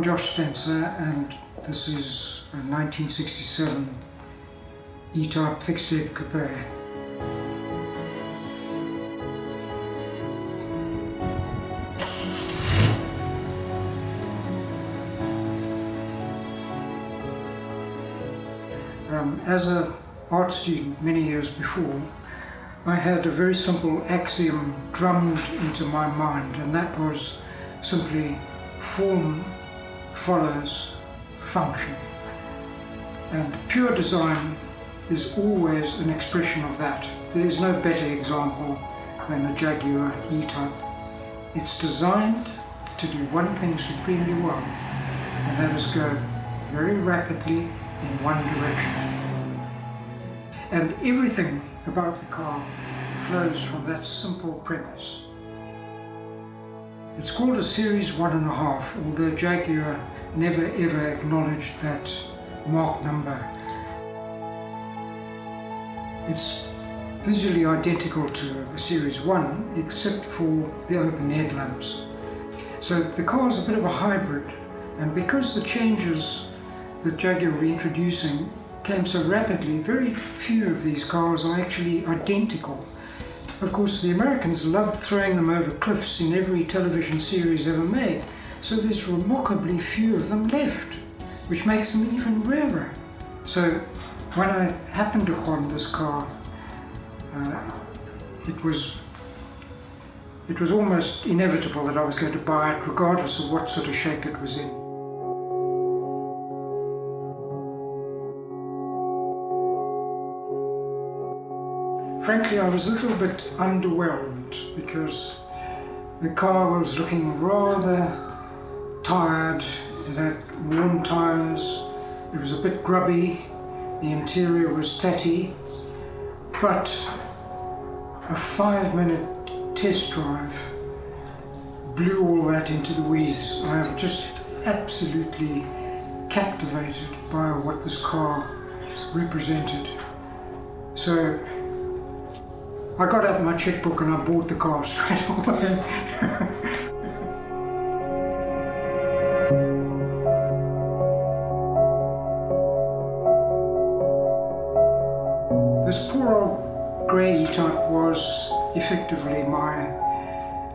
I'm Josh Spencer, and this is a 1967 E-Type fixed-head coupe. As an art student many years before, I had a very simple axiom drummed into my mind, and that was simply form follows function. And pure design is always an expression of that. There is no better example than a Jaguar E Type. It's designed to do one thing supremely well, and that is go very rapidly in one direction. And everything about the car flows from that simple premise. It's called a Series 1.5, although Jaguar never ever acknowledged that mark number. It's visually identical to a Series 1 except for the open headlamps. So the car is a bit of a hybrid, and because the changes that Jaguar were introducing came so rapidly, very few of these cars are actually identical. Of course, the Americans loved throwing them over cliffs in every television series ever made, so there's remarkably few of them left, which makes them even rarer. So when I happened upon this car, it was almost inevitable that I was going to buy it regardless of what sort of shape it was in. Frankly, I was a little bit underwhelmed because the car was looking rather tired. It had worn tyres, it was a bit grubby, the interior was tatty, but a 5-minute test drive blew all that into the weeds. I am just absolutely captivated by what this car represented. So I got out my checkbook and I bought the car straight away. This poor old grey E-Type was effectively my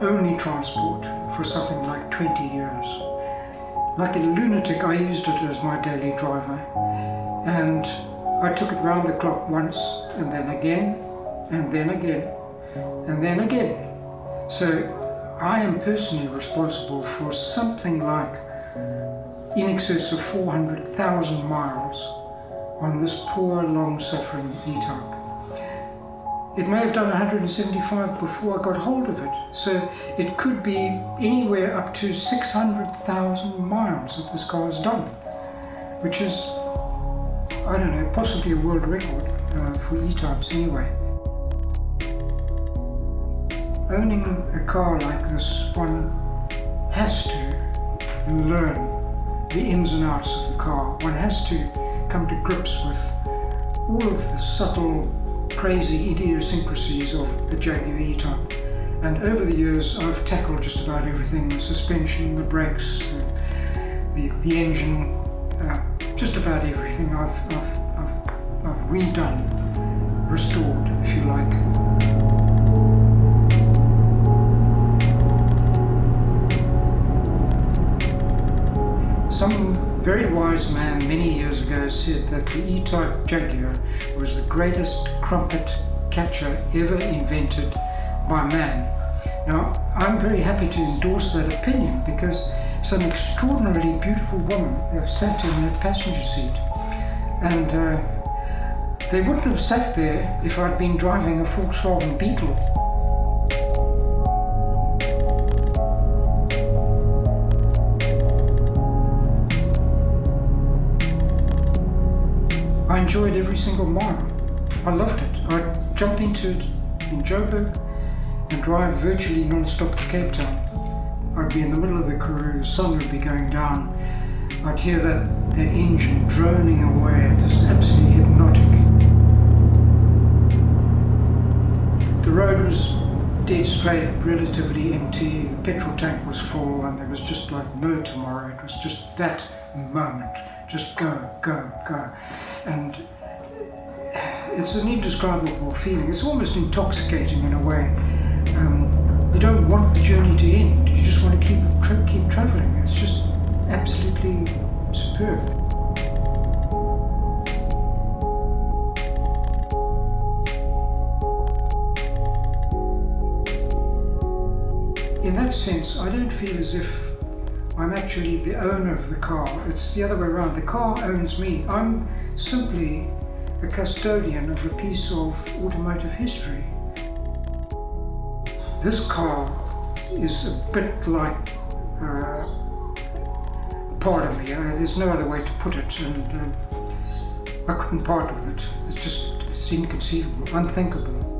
only transport for something like 20 years. Like a lunatic, I used it as my daily driver, and I took it round the clock once, and then again, and then again, and then again. So I am personally responsible for something like in excess of 400,000 miles on this poor, long-suffering E-Type. It may have done 175 before I got hold of it, so it could be anywhere up to 600,000 miles that this car has done, which is, I don't know, possibly a world record for E-Types anyway. Owning a car like this, one has to learn the ins and outs of the car. One has to come to grips with all of the subtle, crazy idiosyncrasies of the Jaguar E Type. And over the years, I've tackled just about everything: the suspension, the brakes, the engine, just about everything. I've redone, restored, if you like. Some very wise man many years ago said that the E-Type Jaguar was the greatest Crockett Catcher ever invented by man. Now, I'm very happy to endorse that opinion because some extraordinarily beautiful women have sat in that passenger seat, and they wouldn't have sat there if I'd been driving a Volkswagen Beetle. I enjoyed every single mile. I loved it. I'd jump into it in Joburg and drive virtually non-stop to Cape Town. I'd be in the middle of the Karoo, the sun would be going down. I'd hear that engine droning away, just absolutely hypnotic. The road was dead straight. played relatively empty, the petrol tank was full, and there was just like no tomorrow. It was just that moment, just go, go, go. And it's an indescribable feeling. It's almost intoxicating in a way. You don't want the journey to end. You just want to keep traveling. It's just absolutely superb. In that sense, I don't feel as if I'm actually the owner of the car. It's the other way around. The car owns me. I'm simply a custodian of a piece of automotive history. This car is a bit like a part of me. There's no other way to put it, and I couldn't part with it. It's inconceivable, unthinkable.